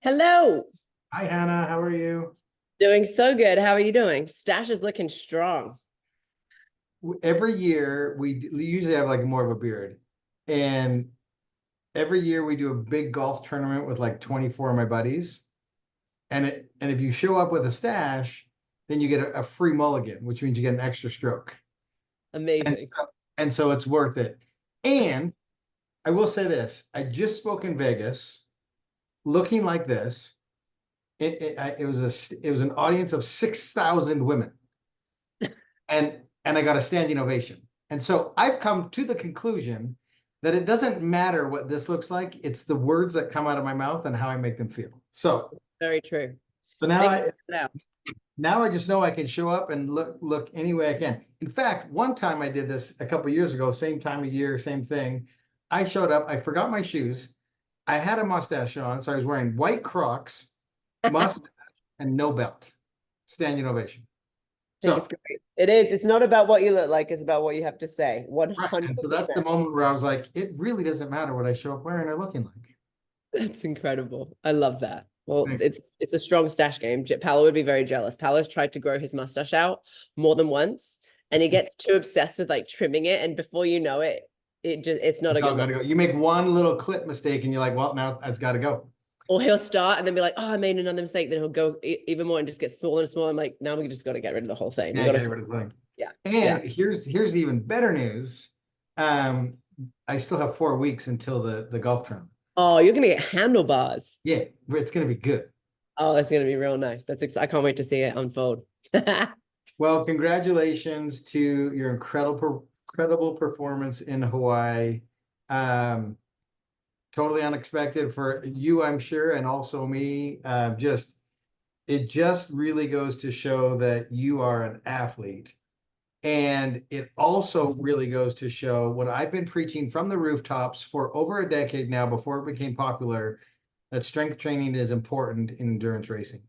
Hello. Hi, Hannah. How are you? Doing so good. How are you doing? Stash is looking strong. Every year we usually have like more of a beard, and every year we do a big golf tournament with like 24 of my buddies. And if you show up with a stash, then you get a free mulligan, which means you get an extra stroke. And Amazing. so, and so it's worth it. And I will say this: I just spoke in Vegas, looking like this. It was an audience of 6,000 women. And I got a standing ovation. And so I've come to the conclusion that it doesn't matter what this looks like, it's the words that come out of my mouth and how I make them feel. So Very true. so Make it out. now I just know I can show up and look any way I can. In fact, one time I did this a couple of years ago, same time of year, same thing. I showed up, I forgot my shoes. I had a mustache on, so I was wearing white Crocs, mustache, and no belt. Standing ovation. I think it's So great. It is. It's not about what you look like, it's about what you have to say. right. And so that's 100%. the moment where I was like, it really doesn't matter what I show up wearing or looking like. That's incredible. I love that. Well, Thank it's a strong stash game. Paolo would be very jealous. Paolo's tried to grow his mustache out more than once, and he gets too obsessed with like trimming it, and before you know it, it's not a It's all good gotta look. go. You make one little clip mistake and you're like, well, now it's gotta go. Or he'll start and then be like, "Oh, I made another mistake." Then he'll go even more and just get smaller and smaller. I'm like, "Now we just got to get rid of the whole thing. We Yeah, got get to." rid of the thing. Yeah, yeah. And here's the even better news. Um, I still have 4 weeks until the golf tournament. Oh, you're gonna get handlebars. Yeah, but it's gonna be good. Oh, it's gonna be real nice. I can't wait to see it unfold. Well, congratulations to your incredible performance in Hawaii. Um, totally unexpected for you, I'm sure, and also me. It just really goes to show that you are an athlete. And it also really goes to show what I've been preaching from the rooftops for over a decade now, before it became popular, that strength training is important in endurance racing.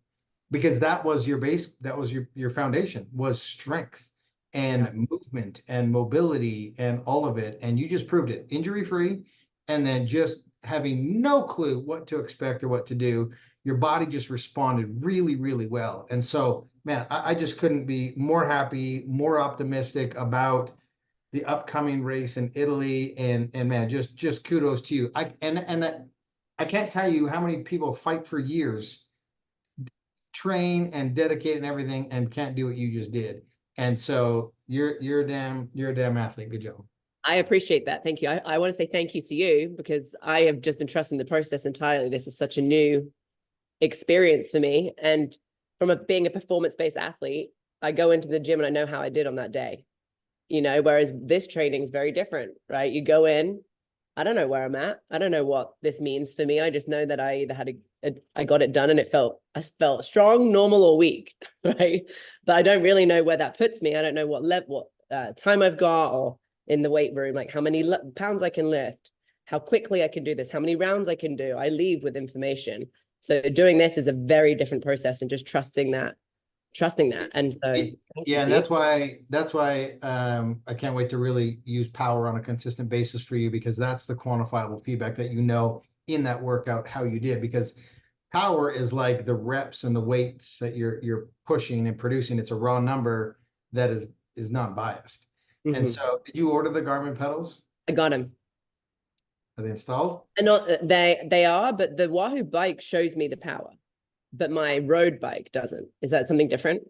Because that was your base, that was your foundation, was strength Yeah. and movement and mobility and all of it. And you just proved it, injury free, and then just having no clue what to expect or what to do. Your body just responded really, really well. And so, man, I just couldn't be more happy, more optimistic about the upcoming race in Italy. And man, just kudos to you. I can't tell you how many people fight for years, train and dedicate and everything, and can't do what you just did. And so you're a damn athlete. Good job. I appreciate that. Thank you. I want to say thank you to you because I have just been trusting the process entirely. This is such a new experience for me. And being a performance-based athlete, I go into the gym and I know how I did on that day. Whereas this training is very different, right? You go in, I don't know where I'm at. I don't know what this means for me. I just know that I either I got it done and I felt strong, normal, or weak, right? But I don't really know where that puts me. I don't know what time I've got, or in the weight room, like how many pounds I can lift, how quickly I can do this, how many rounds I can do. I leave with information. So doing this is a very different process, and just trusting that. And so thank you Yeah, and to you. that's why I can't wait to really use power on a consistent basis for you, because that's the quantifiable feedback that you know in that workout how you did. Because power is like the reps and the weights that you're pushing and producing. It's a raw number that is not biased. And Mhm. so, did you order the Garmin pedals? I got him. Are they installed? And not they are, but the Wahoo bike shows me the power, but my road bike doesn't. Is that something different?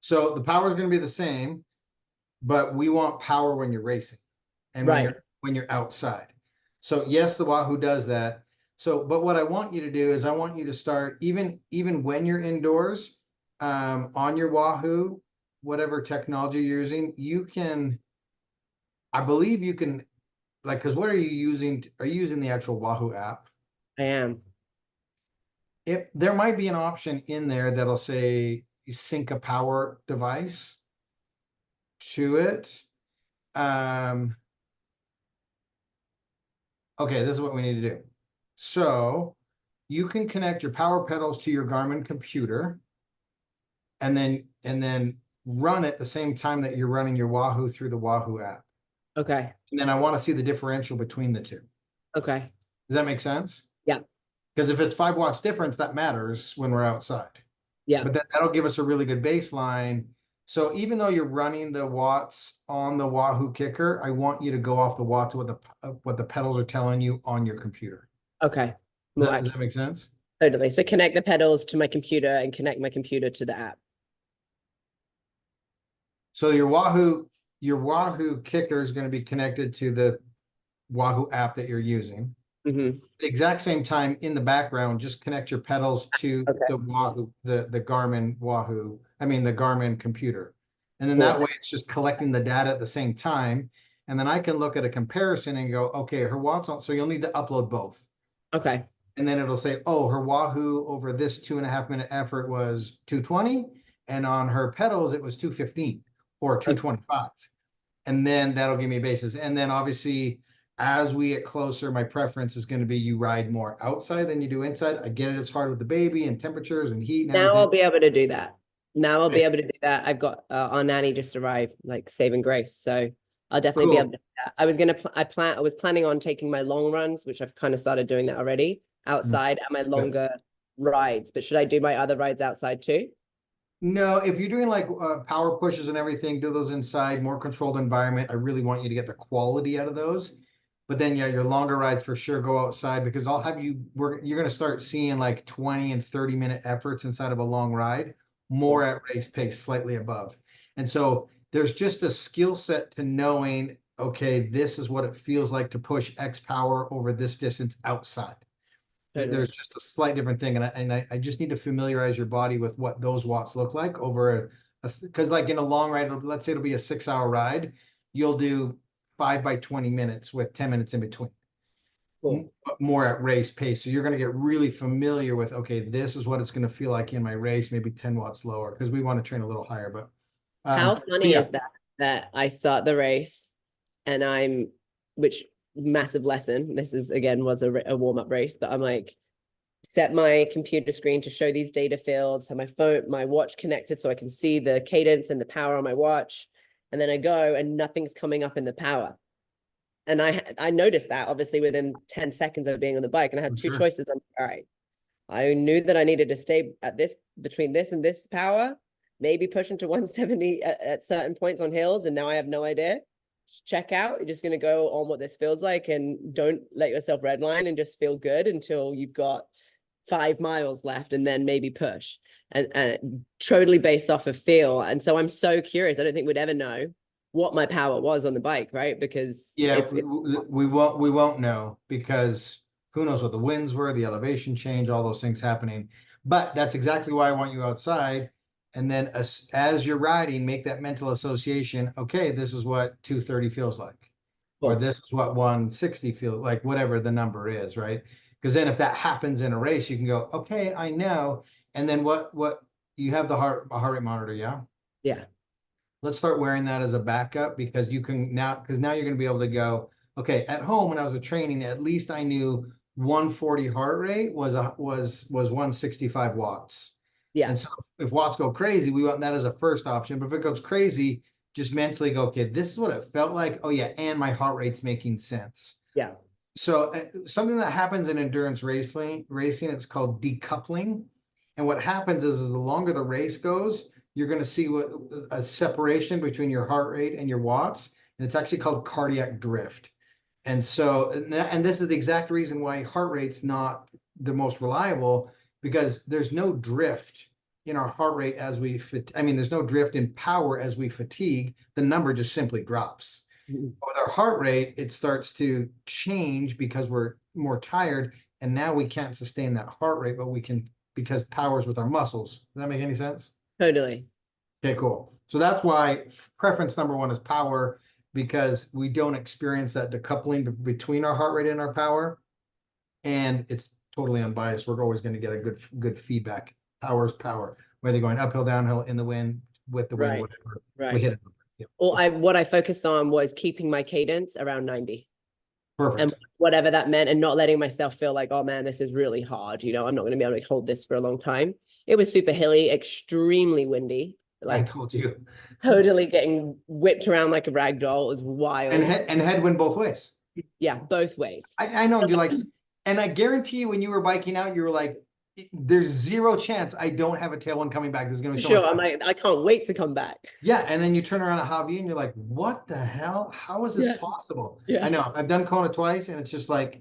So the power is going to be the same, but we want power when you're racing and when Right. you're outside. So yes, the Wahoo does that. So, but what I want you to do is I want you to start even when you're indoors, on your Wahoo, whatever technology you're using, I believe you can, like, because what are you using? Are you using the actual Wahoo app? I am. If there might be an option in there that'll say you sync a power device to it. Um, okay, this is what we need to do. So you can connect your power pedals to your Garmin computer, and then run at the same time that you're running your Wahoo through the Wahoo app. Okay. And then I want to see the differential between the two. Okay. Does that make sense? Yeah. Because if it's 5 watts difference, that matters when we're outside. Yeah. But that'll give us a really good baseline. So even though you're running the watts on the Wahoo kicker, I want you to go off the watts of what the pedals are telling you on your computer. Okay. Does that make sense? Totally. So connect the pedals to my computer and connect my computer to the app. So your Wahoo kicker is going to be connected to the Wahoo app that you're using. Mm-hmm. The exact same time in the background, just connect your pedals to the Wahoo, the Garmin Wahoo, the Garmin computer. And then that way it's just collecting the data at the same time. And then I can look at a comparison and go, okay, her watts on, so you'll need to upload both. Okay. And then it'll say, oh, her Wahoo over this 2.5 minute effort was 220. And on her pedals, it was 215 or 225. And then that'll give me a basis. And then obviously, as we get closer, my preference is going to be you ride more outside than you do inside. I get it. It's hard with the baby and temperatures and heat and now everything. I'll be able to do that. Now I'll be able to do that. I've got our nanny just arrived, like saving grace. So I'll definitely be able to do that. I was planning on taking my long runs, which I've kind of started doing that already outside and my longer rides. But should I do my other rides outside too? No, if you're doing like power pushes and everything, do those inside, more controlled environment. I really want you to get the quality out of those. But then, yeah, your longer rides for sure go outside, because I'll have you're going to start seeing like 20 and 30-minute efforts inside of a long ride, more at race pace, slightly above. And so there's just a skill set to knowing, okay, this is what it feels like to push X power over this distance outside. There's just a slight different thing. And I just need to familiarize your body with what those watts look like over because like in a long ride, let's say it'll be a 6-hour ride, you'll do 5 by 20 minutes with 10 minutes in between. Cool. More at race pace. So you're going to get really familiar with, okay, this is what it's going to feel like in my race, maybe 10 watts lower, because we want to train a little higher. But how funny is that I start the race and which massive lesson. This is, again, was a warm-up race, but I'm like, set my computer screen to show these data fields, have my watch connected so I can see the cadence and the power on my watch. And then I go and nothing's coming up in the power. And I noticed that obviously within 10 seconds of being on the bike, and I had two choices. I'm all right. I knew that I needed to stay at between this and this power, maybe push into 170 at certain points on hills. And now I have no idea. Just check out. You're just going to go on what this feels like, and don't let yourself redline, and just feel good until you've got 5 miles left, and then maybe push, and totally based off of feel. And so I'm so curious. I don't think we'd ever know what my power was on the bike, right? Because we won't know, because who knows what the winds were, the elevation change, all those things happening. But that's exactly why I want you outside. And then as you're riding, make that mental association. Okay, this is what 230 feels like, or this is what 160 feels like, whatever the number is, right? Because then if that happens in a race, you can go, okay, I know. And then what you have a heart rate monitor, yeah? Yeah. Let's start wearing that as a backup, because you can now you're going to be able to go, okay, at home when I was training, at least I knew 140 heart rate was 165 watts. Yeah. And so if watts go crazy, we want that as a first option. But if it goes crazy, just mentally go, okay, this is what it felt like. Oh yeah, and my heart rate's making sense. Yeah. So something that happens in endurance racing, it's called decoupling. And what happens is the longer the race goes, you're going to see a separation between your heart rate and your watts. And it's actually called cardiac drift. And so, and this is the exact reason why heart rate's not the most reliable, because there's no drift in our heart rate as there's no drift in power as we fatigue. The number just simply drops. With our heart rate, it starts to change because we're more tired, and now we can't sustain that heart rate, but we can, because power's with our muscles. Does that make any sense? Totally. Okay, cool. So that's why preference number 1 is power, because we don't experience that decoupling between our heart rate and our power, and it's totally unbiased. We're always going to get a good feedback. Power is power, whether going uphill, downhill, in the wind, with the wind, whatever. Right. We hit it. Yep. Well, what I focused on was keeping my cadence around 90. Perfect. And whatever that meant, and not letting myself feel like, oh man, this is really hard. I'm not going to be able to hold this for a long time. It was super hilly, extremely windy. Like, I told you. Totally getting whipped around like a rag doll. It was wild. And headwind both ways. Yeah, both ways. I know, you're like, And I guarantee you, when you were biking out, you were like, there's zero chance I don't have a tailwind coming back. This is going to be so Sure, much I'm fun. like, I can't wait to come back. Yeah. And then you turn around at Javi and you're like, what the hell? How is this Yeah, possible? I yeah. know I've done Kona twice and it's just like,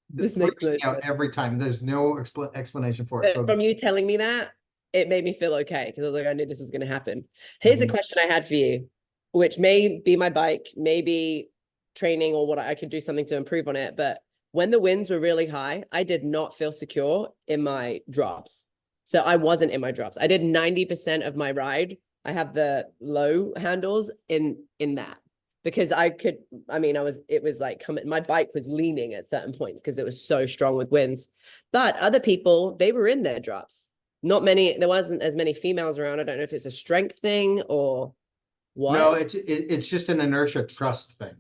This makes freaks no me out sense. every time. There's no explanation for it. So From you telling me that, it made me feel okay because I was like, I knew this was going to happen. Here's a mhm. question I had for you, which may be my bike, maybe training or what I could do something to improve on it. But when the winds were really high, I did not feel secure in my drops. So I wasn't in my drops. I did 90% of my ride. I have the low handles in that because I could, I mean, it was like coming, my bike was leaning at certain points because it was so strong with winds. But other people, they were in their drops. Not many, there wasn't as many females around. I don't know if it's a strength thing or No, what. it's just an inertia trust thing.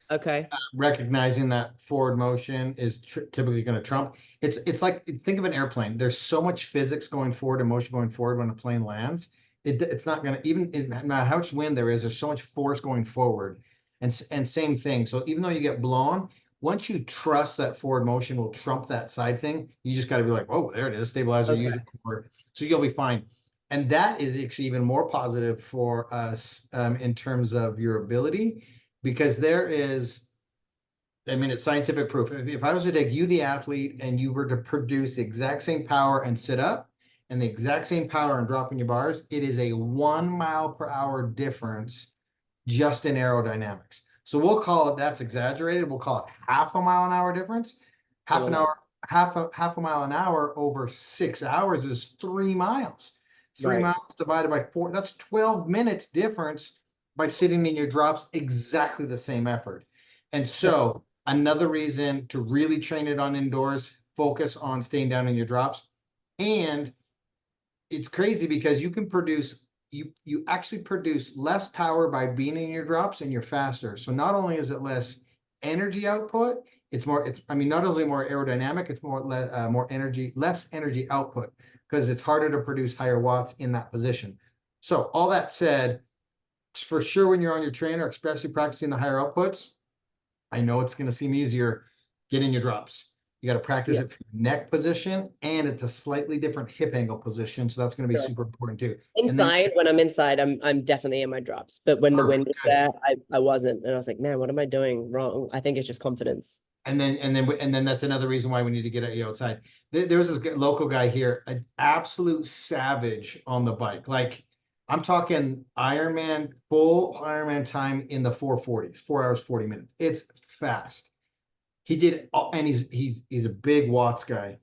Okay. Recognizing that forward motion is typically going to trump. It's like, think of an airplane. There's so much physics going forward and motion going forward when a plane lands. It's not going to, even no matter how much wind there is, there's so much force going forward. And same thing. So even though you get blown, once you trust that forward motion will trump that side thing, you just got to be like, oh, there it is, stabilizer, Okay. use it forward. So you'll be fine. And that is actually even more positive for us in terms of your ability, because there is, I mean, it's scientific proof. If I was to take you, the athlete, and you were to produce the exact same power and sit up and the exact same power and dropping your bars, it is a 1 mile per hour difference just in aerodynamics. So we'll call it, that's exaggerated. We'll call it half a mile an hour difference. Half an hour, half a mile an hour over 6 hours is 3 miles. 3 Right. miles divided by 4, that's 12 minutes difference by sitting in your drops, exactly the same effort. And so another reason to really train it on indoors, focus on staying down in your drops. And it's crazy because you can produce, you actually produce less power by being in your drops and you're faster. So not only is it less energy output, it's more, I mean, not only more aerodynamic, it's more energy, less energy output, because it's harder to produce higher watts in that position. So all that said, for sure, when you're on your trainer, especially practicing the higher outputs, I know it's going to seem easier. Get in your drops. You got to practice Yeah. it from neck position, and it's a slightly different hip angle position. So that's going to be Sure. super important too. And then Inside, when I'm inside, I'm definitely in my drops. But when the wind perfect, was good. there, I wasn't. And I was like, man, what am I doing wrong? I think it's just confidence. And then that's another reason why we need to get you outside. There was this local guy here, an absolute savage on the bike. Like, I'm talking Ironman, full Ironman time in the 440s, 4 hours, 40 minutes. It's fast. He did, and he's a big watts guy.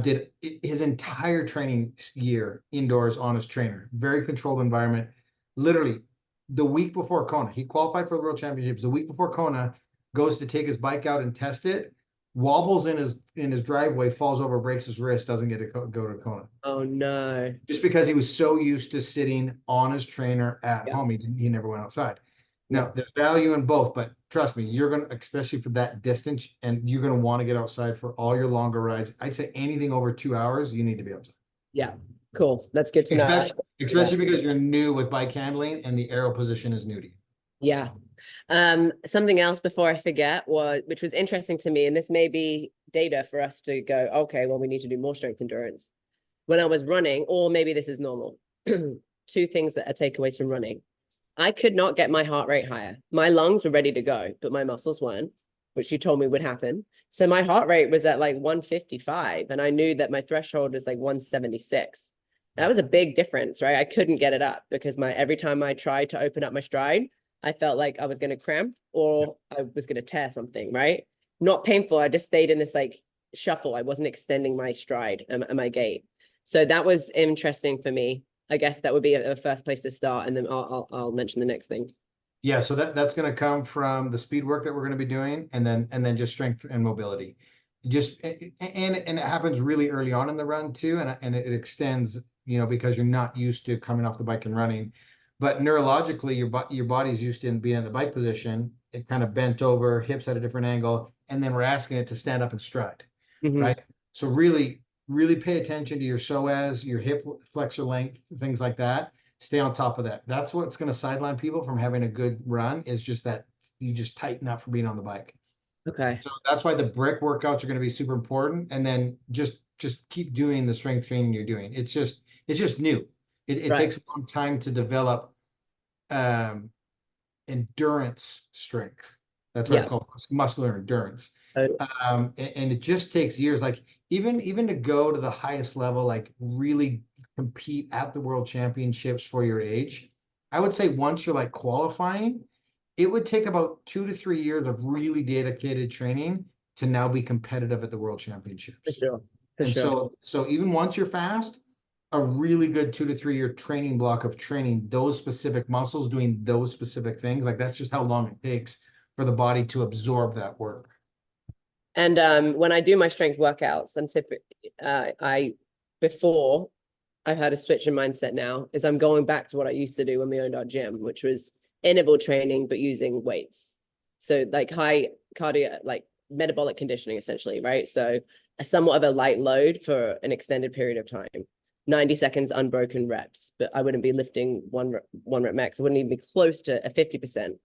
Did his entire training year indoors on his trainer, very controlled environment. Literally, the week before Kona, he qualified for the World Championships. The week before Kona, goes to take his bike out and test it, wobbles in his driveway, falls over, breaks his wrist, doesn't get to go to Kona. Oh no. Just because he was so used to sitting on his trainer at Yeah. home, he never went outside. Yeah. Now, there's value in both, but trust me, you're going to, especially for that distance, and you're going to want to get outside for all your longer rides. I'd say anything over 2 hours, you need to be outside. Yeah. Cool. That's good to know. Especially because you're new with bike handling and the aero position is new to you. Yeah. Something else before I forget which was interesting to me, and this may be data for us to go, okay, well, we need to do more strength endurance. When I was running, or maybe this is normal, two things that are takeaways from running. I could not get my heart rate higher. My lungs were ready to go, but my muscles weren't, which you told me would happen. So my heart rate was at like 155, and I knew that my threshold was like 176. That was a big difference, right? I couldn't get it up because every time I tried to open up my stride, I felt like I was going to cramp or I was going to tear something, right? Not painful. I just stayed in this like shuffle. I wasn't extending my stride and my gait. So that was interesting for me. I guess that would be a first place to start, and then I'll mention the next thing. Yeah, so that's going to come from the speed work that we're going to be doing, and then just strength and mobility. Just and it happens really early on in the run too, and it extends, because you're not used to coming off the bike and running. But neurologically, your body's used to being in the bike position. It kind of bent over, hips at a different angle, and then we're asking it to stand up and stride, right? So really, really pay attention to your psoas, your hip flexor length, things like that. Stay on top of that. That's what's going to sideline people from having a good run, is just that you just tighten up for being on the bike. Okay. So that's why the brick workouts are going to be super important. And then just keep doing the strength training you're doing. It's just new. It Right. takes a long time to develop um endurance strength. That's what it's Yeah. called, muscular endurance. Oh, And it just takes years. Like even to go to the highest level, like really compete at the world championships for your age, I would say once you're like qualifying, it would take about 2 to 3 years of really dedicated training to now be competitive at the world for championships. sure. For And sure. so even once you're fast, a really good 2 to 3 year training block of training those specific muscles, doing those specific things, like that's just how long it takes for the body to absorb that work. And when I do my strength workouts, I'm typically I before I've had a switch in mindset now is I'm going back to what I used to do when we owned our gym, which was interval training but using weights. So like high cardio, like metabolic conditioning essentially, right? So a somewhat of a light load for an extended period of time. 90 seconds unbroken reps, but I wouldn't be lifting one rep max. I wouldn't even be close to a 50%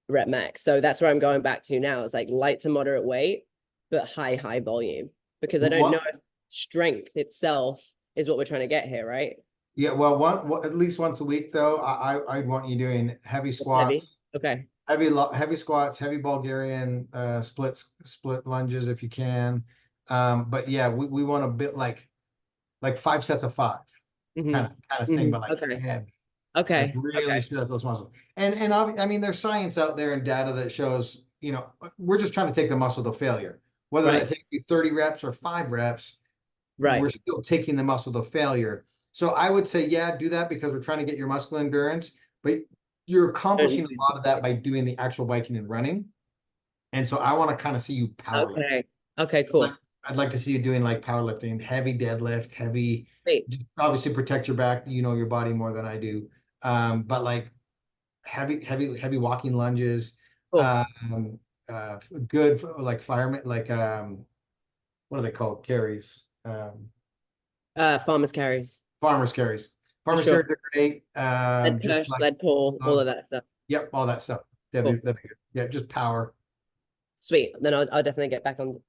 rep max. So that's where I'm going back to now. It's like light to moderate weight, but high volume, because I don't know What? if strength itself is what we're trying to get here, right? Yeah, well, at least once a week though, I'd want you doing heavy It's heavy. squats, Okay. heavy squats, heavy Bulgarian split lunges if you can. But yeah, we want a bit like 5 sets of 5 kind of thing, but like Okay. heavy. Like Okay. really Okay. stress those muscles. And I mean, there's science out there and data that shows, we're just trying to take the muscle to failure. Whether that Right. takes you 30 reps or 5 reps, Right. we're still taking the muscle to failure. So I would say, yeah, do that because we're trying to get your muscle endurance, but you're accomplishing a lot of that by doing the actual biking and running. And so I want to kind of see you powerlift. Okay. Okay, Like cool. I'd like to see you doing like powerlifting, heavy deadlift, heavy, Great. just obviously protect your back. You know your body more than I do. But like heavy walking lunges, Cool. um, good for, like firemen, like what are they called? Carries, Farmers carries farmers carries. for Farmers sure. carries are great. Lead Just push, like lead pull, all uh, of that stuff. yep, all that stuff. Cool. That'd be good. Yeah, just power. Sweet. Then I'll definitely get back on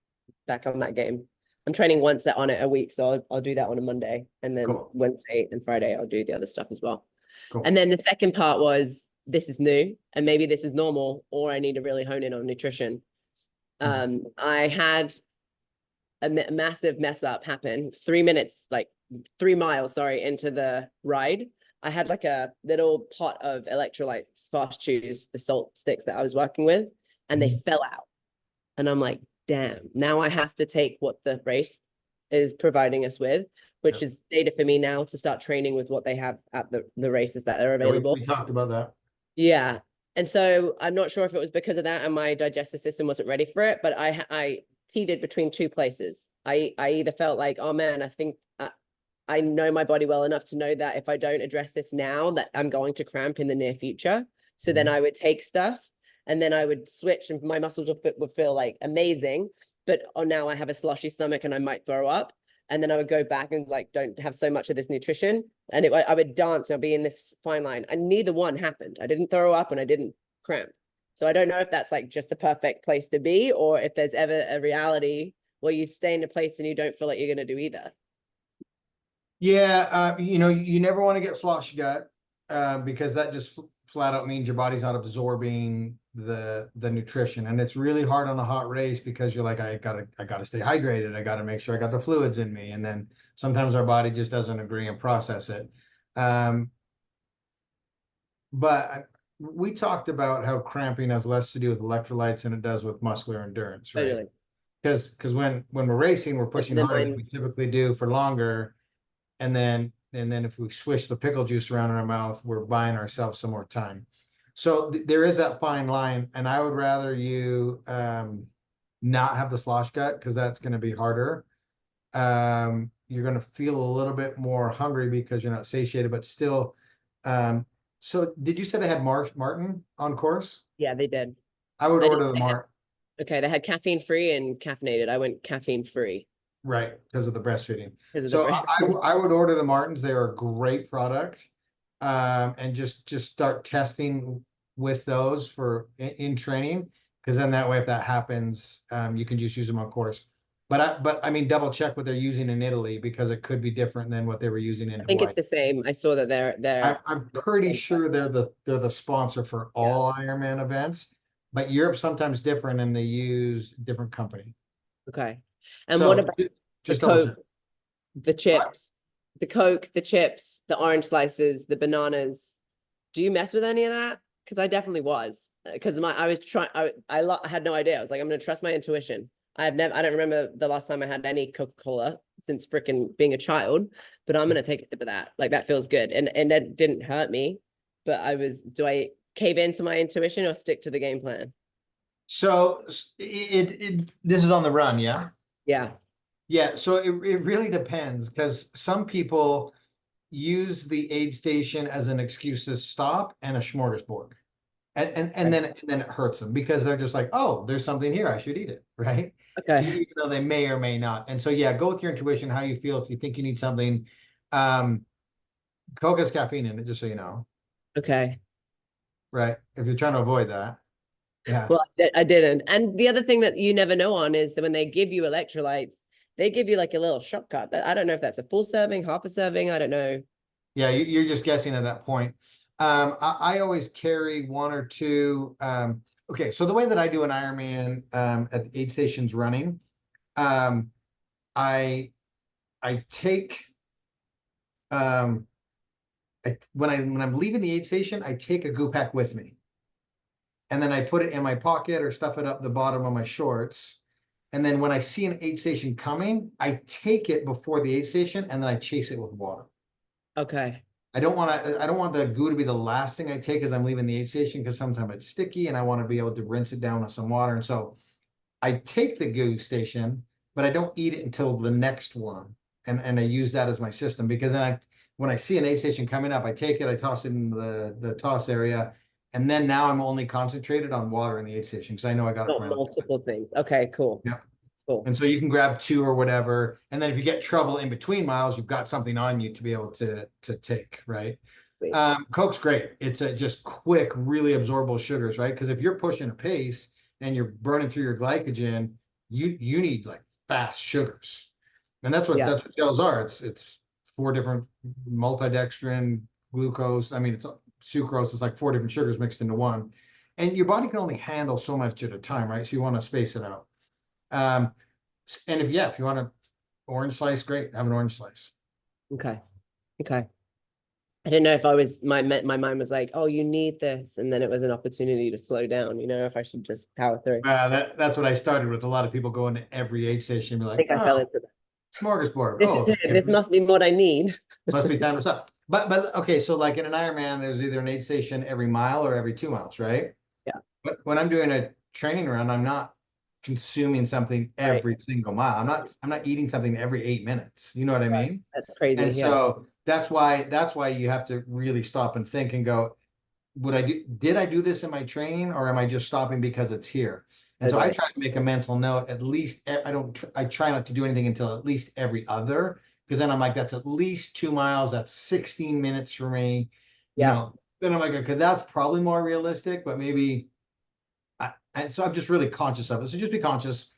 that game. I'm training one set on it a week, so I'll do that on a Monday, and then Cool, Wednesday and Friday I'll do the other stuff as well. cool. And then the second part was this is new, and maybe this is normal, or I need to really hone in on nutrition. Mhm. I had a massive mess up happen 3 minutes, like 3 miles, sorry, into the ride. I had like a little pot of electrolytes, fast chews, the salt sticks that I was working with, and they Mhm. fell out. And I'm like, damn, now I have to take what the race is providing us with, which Yep. is data for me now to start training with what they have at the races that are Yeah, we available. talked about that. Yeah. And so I'm not sure if it was because of that and my digestive system wasn't ready for it, but I teetered between two places. I either felt like, oh man, I think I know my body well enough to know that if I don't address this now, that I'm going to cramp in the near future. So then Mhm. I would take stuff and then I would switch and my muscles would feel like amazing. But oh, now I have a sloshy stomach and I might throw up. And then I would go back and like, don't have so much of this nutrition. And I would dance and I'd be in this fine line. And neither one happened. I didn't throw up and I didn't cramp. So I don't know if that's like just the perfect place to be or if there's ever a reality where you stay in a place and you don't feel like you're going to do either. Yeah, you never want to get sloshy gut because that just flat out means your body's not absorbing the nutrition, and it's really hard on a hot race because you're like, I gotta stay hydrated. I gotta make sure I got the fluids in me, and then sometimes our body just doesn't agree and process it. Um, but we talked about how cramping has less to do with electrolytes than it does with muscular endurance, right? Totally. Because when we're racing, we're pushing The harder than mind. we typically do for longer. And then if we swish the pickle juice around in our mouth, we're buying ourselves some more time. So there is that fine line, and I would rather you not have the slosh gut because that's going to be harder. You're going to feel a little bit more hungry because you're not satiated, but still. So did you say they had Martin on course? Yeah, they did. I would I did. order the Mart. Okay, they had caffeine free and caffeinated. I went caffeine free Right, because of the breastfeeding. because of the So bread. I would order the Martins. They are a great product. And just start testing with those for in training Because then that way, if that happens, you can just use them on course. But I mean, double check what they're using in Italy, because it could be different than what they were using in I think Hawaii. it's the same. I saw that I'm pretty sure they're the sponsor for all Ironman events, but Europe's sometimes different and they use different company. okay. And So what about the just double Coke, check. the chips, the Coke, the chips, the orange slices, the bananas? Do you mess with any of that? Because I definitely was. Because I was trying. I had no idea. I was like, I'm going to trust my intuition. I don't remember the last time I had any Coca-Cola since freaking being a child, but I'm going to take a sip of that. Like, that feels good. And that didn't hurt me, but do I cave into my intuition or stick to the game plan? So this is on the run, yeah? Yeah. Yeah, so it really depends, because some people use the aid station as an excuse to stop and a smorgasbord. And then it hurts them, because they're just like, oh, there's something here, I should eat it, right? Okay. Even though they may or may not. And so, yeah, go with your intuition, how you feel. If you think you need something, Coke has caffeine in it, just so you know, Okay. right? If you're trying to avoid that. Yeah. Well, I didn't. And the other thing that you never know on is that when they give you electrolytes, they give you like a little shot cup. I don't know if that's a full serving, half a serving. I don't know. Yeah, you're just guessing at that point. I always carry one or two. Okay, so the way that I do an Ironman at the aid stations running, I take when I'm leaving the aid station, I take a goo pack with me, and then I put it in my pocket or stuff it up the bottom of my shorts. And then when I see an aid station coming, I take it before the aid station, and then I chase it with water. Okay. I don't want the goo to be the last thing I take as I'm leaving the aid station, because sometimes it's sticky and I want to be able to rinse it down with some water. And so I take the goo station, but I don't eat it until the next one. And I use that as my system, because then when I see an aid station coming up, I take it, I toss it in the toss area. And then now I'm only concentrated on water in the aid station, because I know I got it Not from multiple things. Okay, cool. Yeah. Cool. And so you can grab two or whatever. And then if you get trouble in between miles, you've got something on you to be able to take, right? Coke's great. It's just quick, really absorbable sugars, right? Because if you're pushing a pace and you're burning through your glycogen, you need like fast sugars. And that's what gels are. It's 4 different multidextrin, glucose. I mean, it's sucrose. It's like 4 different sugars mixed into one. And your body can only handle so much at a time, right? So you want to space it out. And if you want an orange slice, great, have an orange slice. Okay. I didn't know if my mind was like, oh, you need this, and then it was an opportunity to slow down, if I should just power through. That's what I started with. A lot of people going to every aid station and be like, I fell into that. Smorgasbord. This is it. This must be what I need. Must be time to stop. But okay, so like in an Ironman, there's either an aid station every mile or every 2 miles, right? Yeah. But when I'm doing a training run, I'm not consuming something every single mile. I'm not eating something every 8 minutes. You know what I mean? That's crazy. And so that's why you have to really stop and think and go, did I do this in my training, or am I just stopping because it's here? And so I try to make a mental note, at least I try not to do anything until at least every other, because then I'm like, that's at least 2 miles. That's 16 minutes for me. Then I'm like, okay, that's probably more realistic, but maybe. And so I'm just really conscious of it. So just be conscious.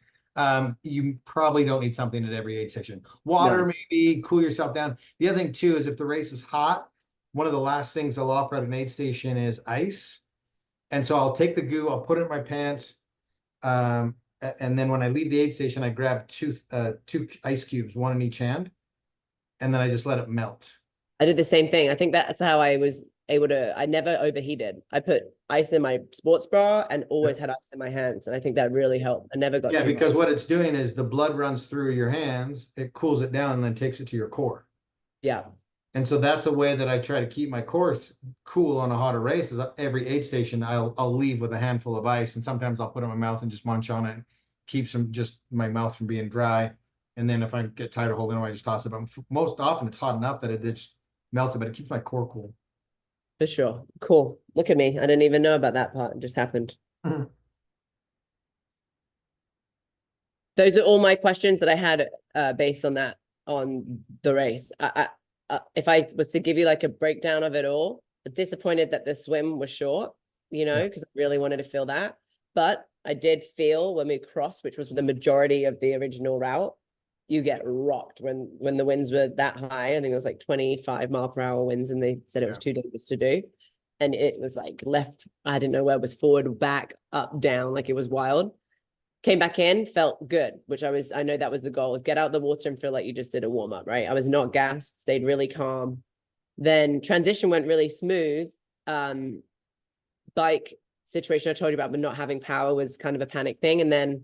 You probably don't need something at every aid station. Water, maybe, cool yourself down. The other thing too is if the race is hot, one of the last things they'll offer at an aid station is ice. And so I'll take the goo, I'll put it in my pants. And then when I leave the aid station, I grab two ice cubes, 1 in each hand. And then I just let it melt. I did the same thing. I think that's how I was able to, I never overheated. I put ice in my sports bra and always had ice in my hands. And I think that really helped. I never got because what it's doing is the blood runs through your hands, it cools it down and then takes it to your core. Yeah. And so that's a way that I try to keep my core cool on a hotter race. Is every aid station I'll leave with a handful of ice, and sometimes I'll put it in my mouth and just munch on it, keeps my mouth from being dry. And then if I get tired of holding it, I just toss it. But most often it's hot enough that it just melts it, but it keeps my core cool. For sure. Cool. Look at me. I didn't even know about that part. It just happened. Mm-hmm. Those are all my questions that I had based on the race. If I was to give you like a breakdown of it all, disappointed that the swim was short, because I really wanted to feel that. But I did feel when we crossed, which was the majority of the original route, you get rocked when the winds were that high. I think it was like 25 mile per hour winds, and they said it was too dangerous to do. And it was like left, I didn't know where it was, forward, back, up, down, like it was wild. Came back in, felt good, which I know that was the goal, was get out the water and feel like you just did a warm up, right? I was not gassed, stayed really calm. Then transition went really smooth. Bike situation I told you about, but not having power was kind of a panic thing. And then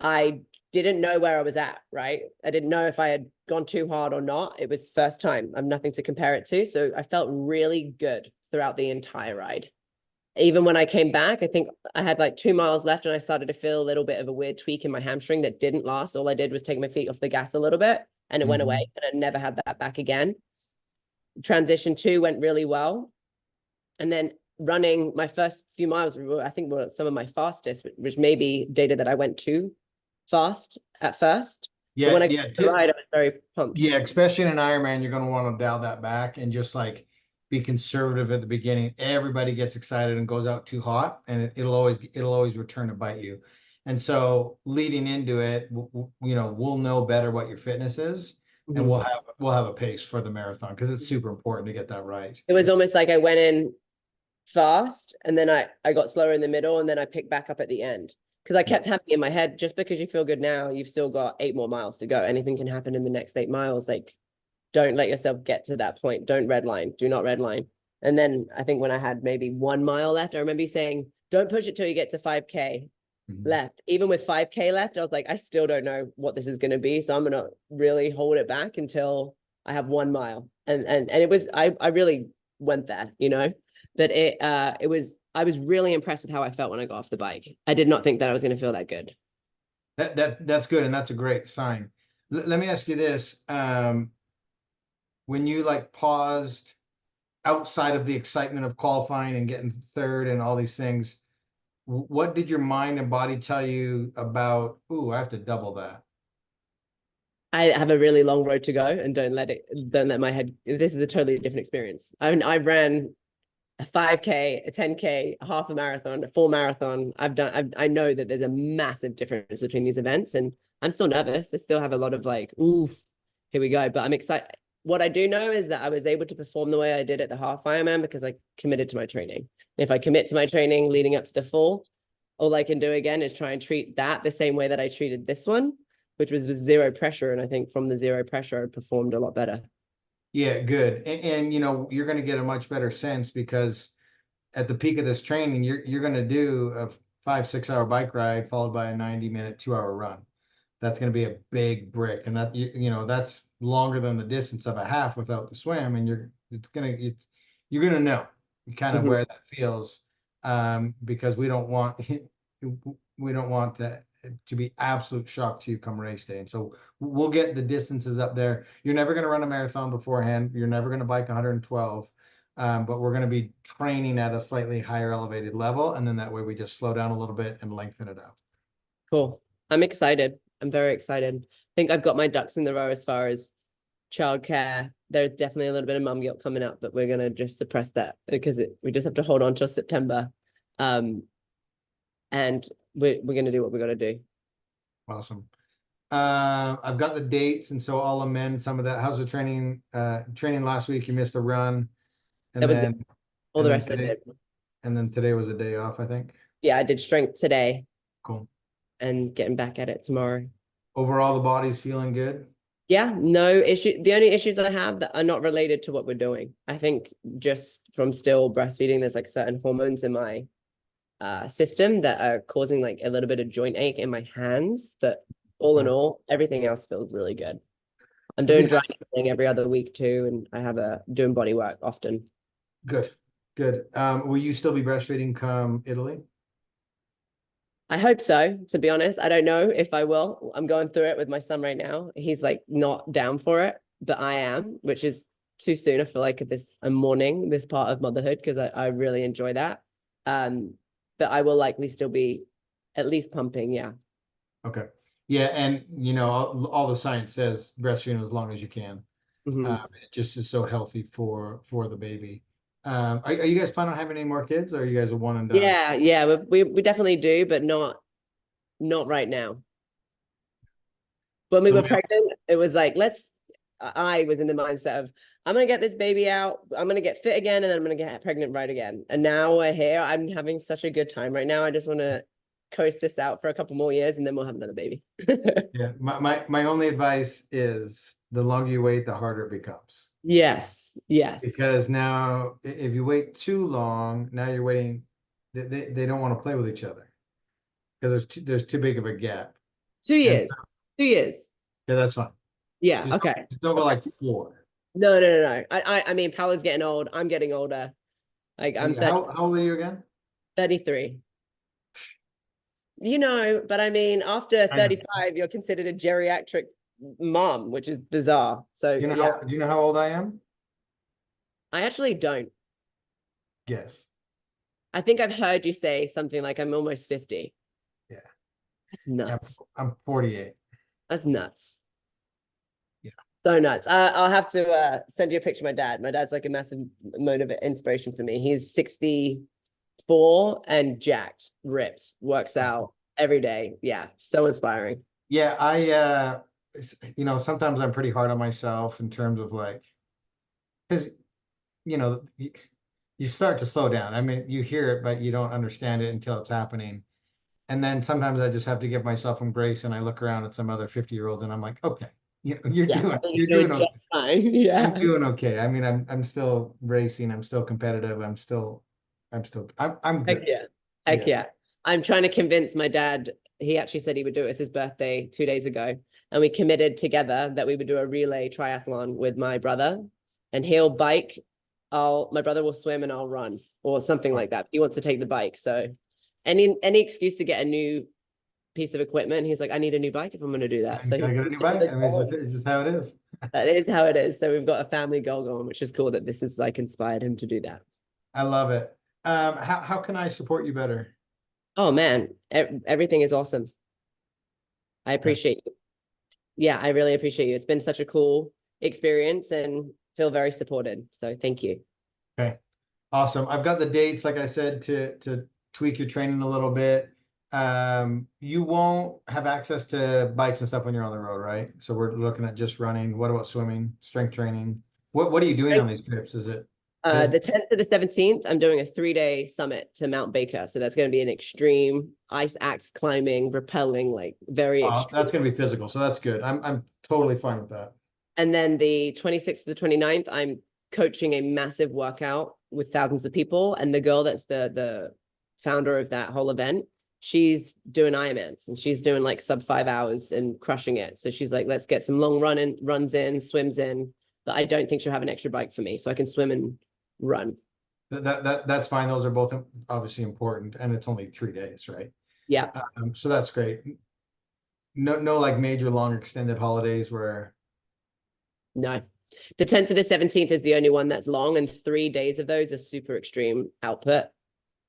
I didn't know where I was at, right? I didn't know if I had gone too hard or not. It was first time. I have nothing to compare it to. So I felt really good throughout the entire ride. Even when I came back, I think I had like 2 miles left and I started to feel a little bit of a weird tweak in my hamstring that didn't last. All I did was take my feet off the gas a little bit and it went away, and I never had that back again. Transition 2 went really well. And then running my first few miles, I think were some of my fastest, which may be data that I went too fast at first. Yeah, but when I yeah. got the ride, I was very pumped. Yeah, especially in an Ironman, you're going to want to dial that back and just like be conservative at the beginning. Everybody gets excited and goes out too hot, and it'll always return to bite you. And so leading into it, we'll know better what your fitness is, and we'll have a pace for the marathon, because it's super important to get that right. It was almost like I went in fast and then I got slower in the middle, and then I picked back up at the end, because I kept having in my head, just because you feel good now, you've still got 8 more miles to go. Anything can happen in the next 8 miles. Like, don't let yourself get to that point. Don't redline. Do not redline. And then I think when I had maybe 1 mile left, I remember you saying, don't push it till you get to 5K left. Even with 5K left, I was like, I still don't know what this is going to be. So I'm going to really hold it back until I have 1 mile. And it was, I really went there, but I was really impressed with how I felt when I got off the bike. I did not think that I was going to feel that good. That's good. And that's a great sign. Let me ask you this. When you like paused outside of the excitement of qualifying and getting third and all these things, what did your mind and body tell you about, ooh, I have to double that? I have a really long road to go, and don't let my head, this is a totally different experience. I ran a 5K, a 10K, a half a marathon, a full marathon. I know that there's a massive difference between these events, and I'm still nervous. I still have a lot of like, oof, here we go. But I'm excited. What I do know is that I was able to perform the way I did at the half Ironman because I committed to my training. If I commit to my training leading up to the full, all I can do again is try and treat that the same way that I treated this one, which was with zero pressure. And I think from the zero pressure, I performed a lot better. Yeah, good. And you're going to get a much better sense, because at the peak of this training, you're going to do a 5-6 hour bike ride followed by a 90-minute 2-hour run. That's going to be a big brick, and that that's longer than the distance of a half without the swim, and you're going to know kind of where that feels, because we don't want that to be absolute shock to you come race day. And so we'll get the distances up there. You're never going to run a marathon beforehand. You're never going to bike 112. But we're going to be training at a slightly higher elevated level. And then that way we just slow down a little bit and lengthen it out. Cool. I'm excited. I'm very excited. I think I've got my ducks in the row as far as childcare. There's definitely a little bit of mum guilt coming up, but we're going to just suppress that because we just have to hold on till September. And we're going to do what we got to do. Awesome. I've got the dates, and so I'll amend some of that. How's the training? Training last week, you missed a run. And that was then it. All the rest today, I did. And then today was a day off, I think. Yeah, I did strength today. Cool. And getting back at it tomorrow. Overall, the body's feeling good? Yeah, no issue. The only issues I have that are not related to what we're doing. I think just from still breastfeeding, there's like certain hormones in my system that are causing like a little bit of joint ache in my hands. But all in all, everything else feels really good. I'm doing dry needling every other week too, and I have doing body work often. Good. Will you still be breastfeeding come Italy? I hope so, to be honest. I don't know if I will. I'm going through it with my son right now. He's like not down for it, but I am, which is too soon. I feel like I'm mourning this part of motherhood because I really enjoy that. But I will likely still be at least pumping. Yeah. Okay. Yeah. And all the science says breastfeeding as long as you can. It just is so healthy for the baby. Are you guys planning on having any more kids, or are you guys a one and done? Yeah, we definitely do, but not right now. When we So were pregnant, it was like, I was in the mindset of, I'm going to get this baby out. I'm going to get fit again. And then I'm going to get pregnant right again. And now we're here. I'm having such a good time right now. I just want to coast this out for a couple more years and then we'll have another baby. yeah, my only advice is the longer you wait, the harder it becomes. Yes. Because now if you wait too long, now you're waiting, they don't want to play with each other because there's too big of a gap. 2 years. 2 years. Yeah, that's fine. Yeah. Just Okay. don't go like 4. No. I mean, Paola's getting old. I'm getting older. Like I'm 30, How old are you again? 33. But I mean, after 35, you're considered a geriatric mom, which is bizarre. So Do you know how old I am? I actually don't. Yes. I think I've heard you say something like I'm almost 50. Yeah. That's nuts. I'm 48. That's nuts. Yeah. So nuts. I'll have to send you a picture of my dad. My dad's like a massive inspiration for me. He's 64 and jacked, ripped, works out every day. Yeah, so inspiring. Yeah, sometimes I'm pretty hard on myself in terms of like, because you start to slow down. I mean, you hear it, but you don't understand it until it's happening. And then sometimes I just have to give myself some grace, and I look around at some other 50-year-olds and I'm like, okay, you're doing okay. Fine. Yeah. I'm doing okay. I mean, I'm still racing, I'm still competitive, I'm good. Heck yeah. I'm trying to convince my dad. He actually said he would do it. It's his birthday 2 days ago. And we committed together that we would do a relay triathlon with my brother, and he'll bike. My brother will swim and I'll run or something like that. He wants to take the bike. So any excuse to get a new piece of equipment, he's like, I need a new bike if I'm going to do that. So I get a new bike. I mean, it's just how it is. That is how it is. So we've got a family goal going, which is cool that this has like inspired him to do that. I love it. How can I support you better? Oh man, everything is awesome. I appreciate you. Yeah, I really appreciate you. It's been such a cool experience and feel very supported. So thank you. Okay. Awesome. I've got the dates, like I said, to tweak your training a little bit. You won't have access to bikes and stuff when you're on the road, right? So we're looking at just running. What about swimming, strength training? What are you doing on these trips? Is it the 10th to the 17th, I'm doing a 3-day summit to Mount Baker. So that's going to be an extreme ice axe climbing, rappelling, like very extreme. That's going to be physical. So that's good. I'm totally fine with that. And then the 26th to the 29th, I'm coaching a massive workout with thousands of people. And the girl that's the founder of that whole event, she's doing Ironmans and she's doing like sub 5 hours and crushing it. So she's like, let's get some long runs in, swims in. But I don't think she'll have an extra bike for me. So I can swim and run. That's fine. Those are both obviously important, and it's only 3 days, right? Yeah. So that's great. No like major long extended holidays where. No, the 10th to the 17th is the only one that's long, and 3 days of those are super extreme output.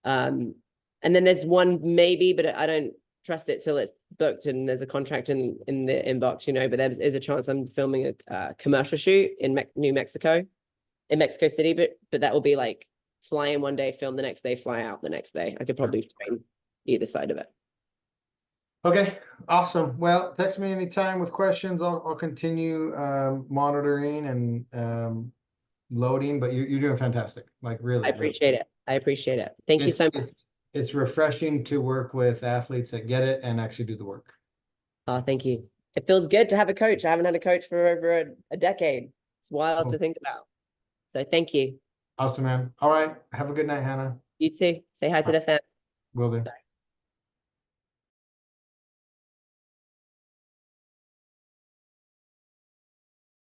And then there's one maybe, but I don't trust it till it's booked and there's a contract in the inbox, but there's a chance I'm filming a commercial shoot in New Mexico, in Mexico City, but that will be like fly in one day, film the next day, fly out the next day. I could probably train either side of it. Okay, awesome. Well, text me anytime with questions. I'll continue monitoring and loading, but you're doing fantastic. Like really. I appreciate it. I appreciate it. Thank you so much. It's refreshing to work with athletes that get it and actually do the work. Oh, thank you. It feels good to have a coach. I haven't had a coach for over a decade. It's wild to think about. So thank you. Awesome, man. All right. Have a good night, Hannah. You too. Say hi to the fam. Will do. Bye.